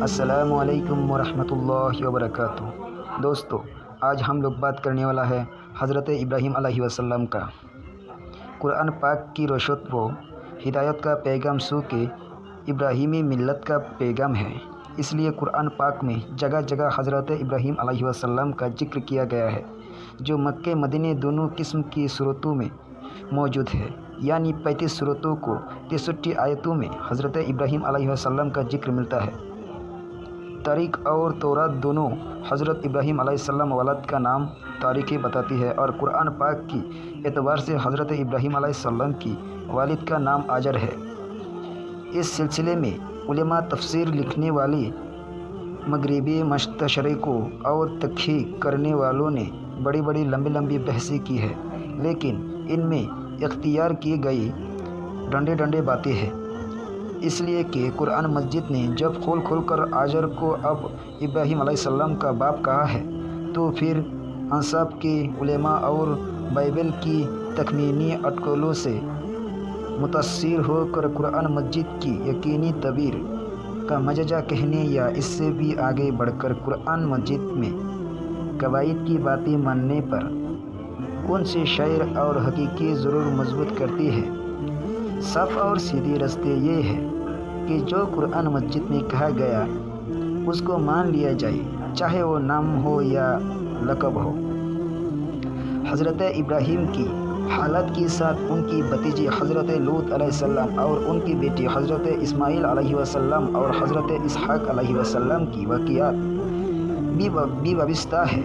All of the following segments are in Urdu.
السلام علیکم ورحمۃ اللہ وبرکاتہ۔ دوستو، آج ہم لوگ بات کرنے والا ہے حضرت ابراہیم علیہ السلام کا۔ قرآن پاک کی روشت و ہدایت کا پیغام سو کے ابراہیمی ملت کا پیغام ہے، اس لیے قرآن پاک میں جگہ جگہ حضرت ابراہیم علیہ السلام کا ذکر کیا گیا ہے، جو مکہ مدینہ دونوں قسم کی صورتوں میں موجود ہے، یعنی 35 صورتوں کو 63 آیتوں میں حضرت ابراہیم علیہ السلام کا ذکر ملتا ہے۔ تاریخ اور تورات دونوں حضرت ابراہیم علیہ السلام والد کا نام تاریخیں بتاتی ہے، اور قرآن پاک کی اعتبار سے حضرت ابراہیم علیہ السلام کی والد کا نام آزر ہے۔ اس سلسلے میں علماء تفسیر لکھنے والے، مغربی مستشرقوں اور تحقیق کرنے والوں نے بڑی بڑی لمبی بحثیں کی ہے، لیکن ان میں اختیار کی گئی ڈنڈے باتیں ہیں، اس لیے کہ قرآن مجید نے جب کھول کر آزر کو اب ابراہیم علیہ السلام کا باپ کہا ہے، تو پھر انصاف کے علماء اور بائبل کی تخمینی اٹکلوں سے متاثر ہو کر قرآن مجید کی یقینی تعبیر کا مجازہ کہنے یا اس سے بھی آگے بڑھ کر قرآن مجید میں قواعد کی باتیں ماننے پر کون سے شعر اور حقیقی ضرور مضبوط کرتی ہے۔ صاف اور سیدھی راستے یہ ہے کہ جو قرآن مجید میں کہا گیا اس کو مان لیا جائے، چاہے وہ نام ہو یا لقب ہو۔ حضرت ابراہیم کی حالت کے ساتھ ان کی بھتیجی حضرت لوط علیہ السلام اور ان کی بیٹی حضرت اسماعیل علیہ السلام اور حضرت اسحاق علیہ السلام کی واقعات بھی وابستہ ہے۔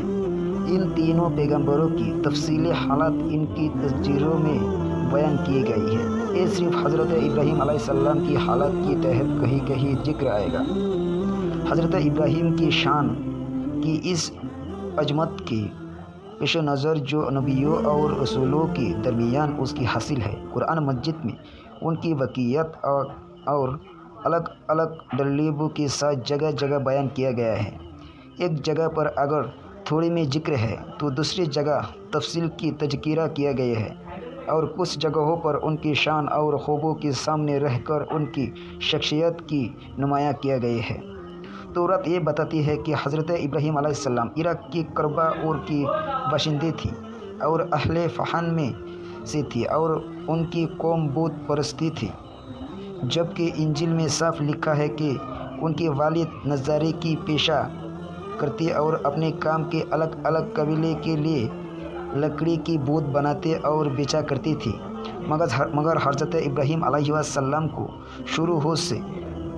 ان تینوں پیغمبروں کی تفصیلی حالات ان کی تذکروں میں بیان کی گئی ہے، یہ صرف حضرت ابراہیم علیہ السلام کی حالت کے تحت کہیں ذکر آئے گا۔ حضرت ابراہیم کی شان کی اس عظمت کے پیش نظر جو نبیوں اور رسولوں کے درمیان اس کی حاصل ہے، قرآن مجید میں ان کی واقعات اور الگ الگ دلیلوں کے ساتھ جگہ جگہ بیان کیا گیا ہے۔ ایک جگہ پر اگر تھوڑی میں ذکر ہے تو دوسری جگہ تفصیل کی تذکرہ کیا گیا ہے، اور کچھ جگہوں پر ان کی شان اور خوبوں کے سامنے رہ کر ان کی شخصیت کی نمایاں کیا گیا ہے۔ تورات یہ بتاتی ہے کہ حضرت ابراہیم علیہ السلام عراق کی کربا اور کی باشندے تھے اور اہل فحان میں سے تھے، اور ان کی قوم بت پرستی تھی، جبکہ انجیل میں صاف لکھا ہے کہ ان کے والد نظارے کی پیشہ کرتے اور اپنے کام کے الگ الگ قبیلے کے لیے لکڑی کی بت بناتے اور بیچا کرتی تھی، مگر حضرت ابراہیم علیہ السلام کو شروع ہو سے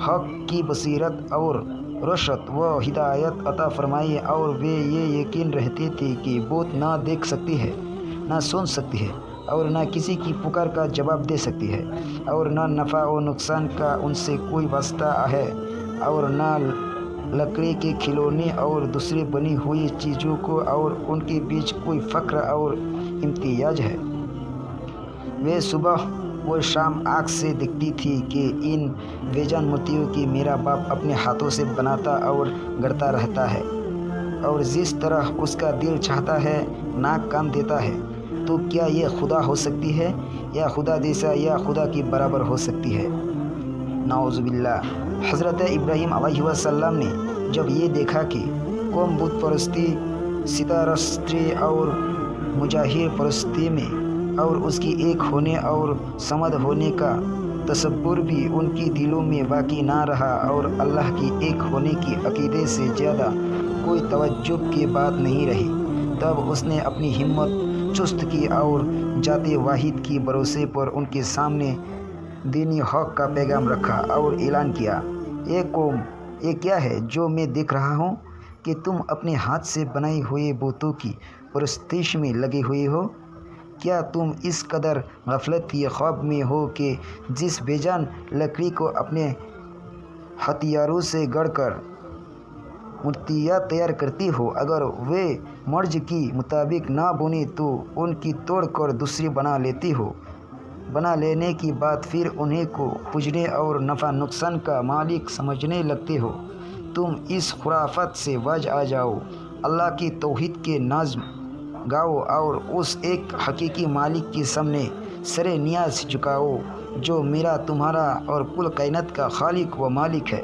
حق کی بصیرت اور روشت و ہدایت عطا فرمائی، اور وہ یہ یقین رہتے تھے کہ بت نہ دیکھ سکتی ہے، نہ سن سکتی ہے، اور نہ کسی کی پکار کا جواب دے سکتی ہے، اور نہ نفع و نقصان کا ان سے کوئی واسطہ ہے، اور نہ لکڑی کے کھلونے اور دوسری بنی ہوئی چیزوں کو اور ان کے بیچ کوئی فخر اور امتیاز ہے۔ وہ صبح و شام آنکھ سے دیکھتی تھی کہ ان بیجان مورتیوں کی میرا باپ اپنے ہاتھوں سے بناتا اور گڑھتا رہتا ہے، اور جس طرح اس کا دل چاہتا ہے ناک کام دیتا ہے، تو کیا یہ خدا ہو سکتی ہے، یا خدا جیسا یا خدا کی برابر ہو سکتی ہے؟ نعوذ باللہ۔ حضرت ابراہیم علیہ السلام نے جب یہ دیکھا کہ قوم بت پرستی، ستارستی اور مظاہر پرستی میں اور اس کی ایک ہونے اور صمد ہونے کا تصور بھی ان کی دلوں میں باقی نہ رہا، اور اللہ کی ایک ہونے کی عقیدے سے زیادہ کوئی تعجب کی بات نہیں رہی، تب اس نے اپنی ہمت چست کی اور ذات واحد کے بھروسے پر ان کے سامنے دینی حق کا پیغام رکھا اور اعلان کیا، اے قوم، یہ کیا ہے جو میں دیکھ رہا ہوں کہ تم اپنے ہاتھ سے بنائے ہوئے بتوں کی پرستش میں لگے ہوئے ہو؟ کیا تم اس قدر غفلت کے خواب میں ہو کہ جس بیجان لکڑی کو اپنے ہتھیاروں سے گڑھ کر مورتیاں تیار کرتی ہو، اگر وہ مرض کے مطابق نہ بنے تو ان کی توڑ کر دوسری بنا لیتی ہو، بنا لینے کے بعد پھر انہیں کو پوجنے اور نفع نقصان کا مالک سمجھنے لگتے ہو؟ تم اس خرافات سے باز آ جاؤ، اللہ کی توحید کے نظم گاؤ اور اس ایک حقیقی مالک کے سامنے سر نیاز جھکاؤ جو میرا، تمہارا اور کل کائنات کا خالق و مالک ہے۔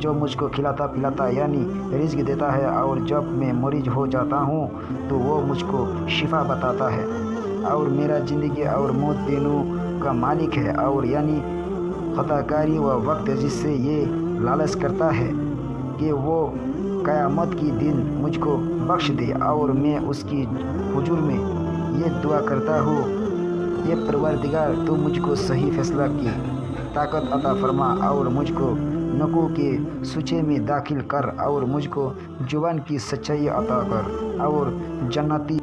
جو مجھ کو کھلاتا پلاتا یعنی رزق دیتا ہے، اور جب میں مریض ہو جاتا ہوں تو وہ مجھ کو شفا بتاتا ہے، اور میرا زندگی اور موت دونوں کا مالک ہے، اور یعنی خطا کاری و وقت جس سے یہ لالچ کرتا ہے کہ وہ قیامت کی دن مجھ کو بخش دے، اور میں اس کی حضور میں یہ دعا کرتا ہوں، یہ پروردگار تو مجھ کو صحیح فیصلہ کی طاقت عطا فرما، اور مجھ کو نکو کے سوچے میں داخل کر، اور مجھ کو زبان کی سچائی عطا کر، اور جنتی